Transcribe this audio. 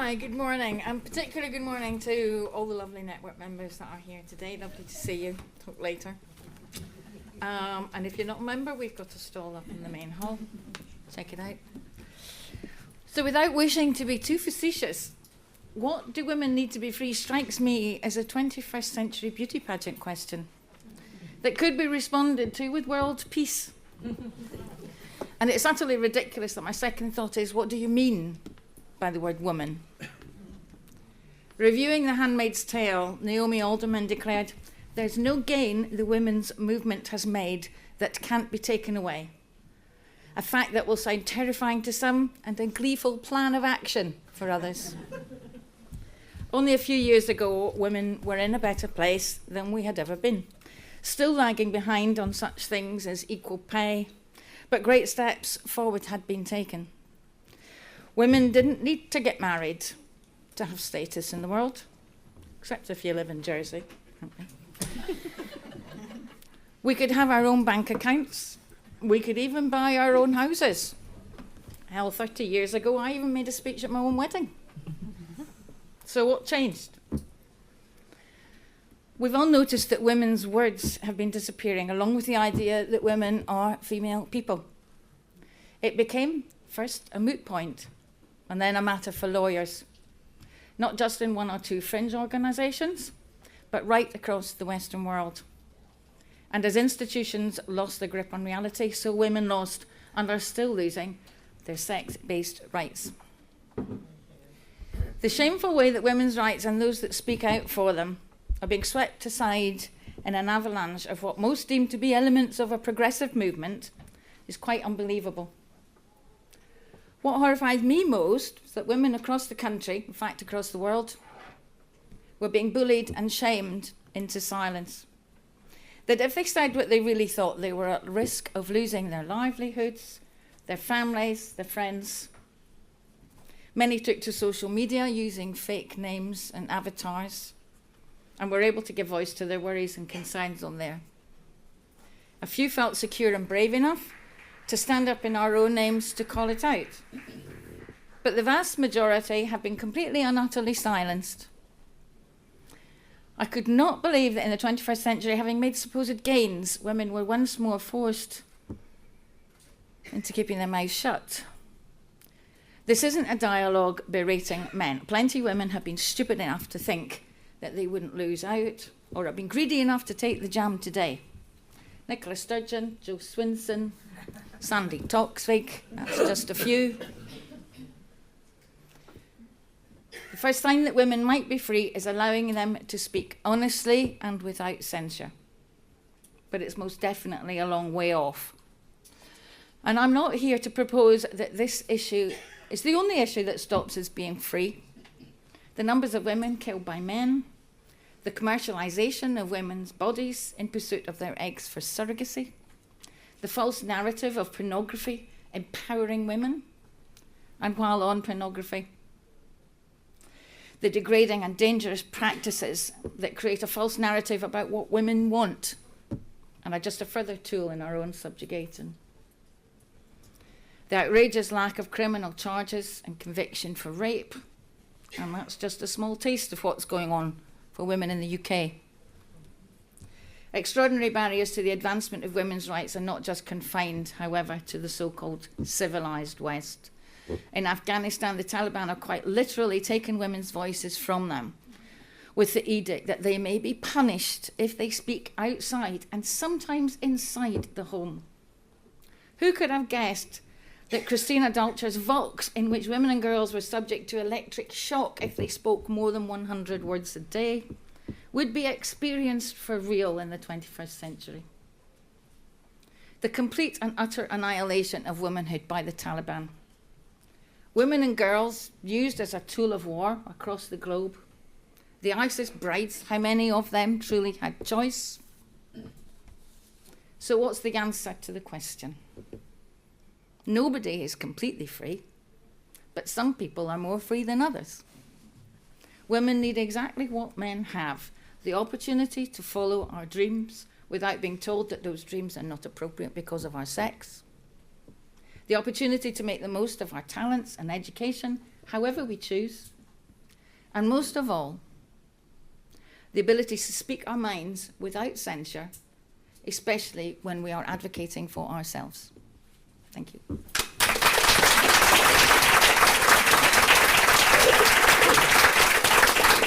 Hi, good morning, and particularly good morning to all the lovely network members that are here today. Lovely to see you. Talk later. And if you're not a member, we've got a stall up in the main hall. Check it out. So without wishing to be too facetious, what do women need to be free strikes me as a 21st century beauty pageant question that could be responded to with world peace. And it's utterly ridiculous that my second thought is, what do you mean by the word woman? Reviewing The Handmaid's Tale, Naomi Alderman declared, "There's no gain the women's movement has made that can't be taken away. A fact that will sound terrifying to some and a gleeful plan of action for others." Only a few years ago, women were in a better place than we had ever been, still lagging behind on such things as equal pay, but great steps forward had been taken. Women didn't need to get married to have status in the world, except if you live in Jersey. We could have our own bank accounts. We could even buy our own houses. Hell, 30 years ago, I even made a speech at my own wedding. So what changed? We've all noticed that women's words have been disappearing, along with the idea that women are female people. It became first a moot point, and then a matter for lawyers, not just in one or two fringe organisations, but right across the Western world. And as institutions lost their grip on reality, so women lost and are still losing their sex-based rights. The shameful way that women's rights and those that speak out for them are being swept aside in an avalanche of what most deem to be elements of a progressive movement is quite unbelievable. What horrified me most was that women across the country, in fact across the world, were being bullied and shamed into silence. That if they said what they really thought, they were at risk of losing their livelihoods, their families, their friends. Many took to social media using fake names and avatars and were able to give voice to their worries and concerns on there. A few felt secure and brave enough to stand up in our own names to call it out. But the vast majority have been completely and utterly silenced. I could not believe that in the 21st century, having made supposed gains, women were once more forced into keeping their mouths shut. This isn't a dialogue berating men. Plenty of women have been stupid enough to think that they wouldn't lose out, or have been greedy enough to take the jam today. Nicola Sturgeon, Jo Swinson, Sandy Toksvig, that's just a few. The first sign that women might be free is allowing them to speak honestly and without censure. But it's most definitely a long way off. And I'm not here to propose that this issue is the only issue that stops us being free. The numbers of women killed by men, the commercialisation of women's bodies in pursuit of their eggs for surrogacy, the false narrative of pornography empowering women, and while on pornography, the degrading and dangerous practices that create a false narrative about what women want and are just a further tool in our own subjugation. The outrageous lack of criminal charges and conviction for rape, and that's just a small taste of what's going on for women in the UK. Extraordinary barriers to the advancement of women's rights are not just confined, however, to the so-called civilised West. In Afghanistan, the Taliban are quite literally taking women's voices from them, with the edict that they may be punished if they speak outside and sometimes inside the home. Who could have guessed that Christina Dalcher's Vox, in which women and girls were subject to electric shock if they spoke more than 100 words a day, would be experienced for real in the 21st century? The complete and utter annihilation of womanhood by the Taliban. Women and girls used as a tool of war across the globe. The ISIS brides, how many of them truly had choice? So what's the answer to the question? Nobody is completely free, but some people are more free than others. Women need exactly what men have, the opportunity to follow our dreams without being told that those dreams are not appropriate because of our sex. The opportunity to make the most of our talents and education, however we choose. And most of all, the ability to speak our minds without censure, especially when we are advocating for ourselves. Thank you.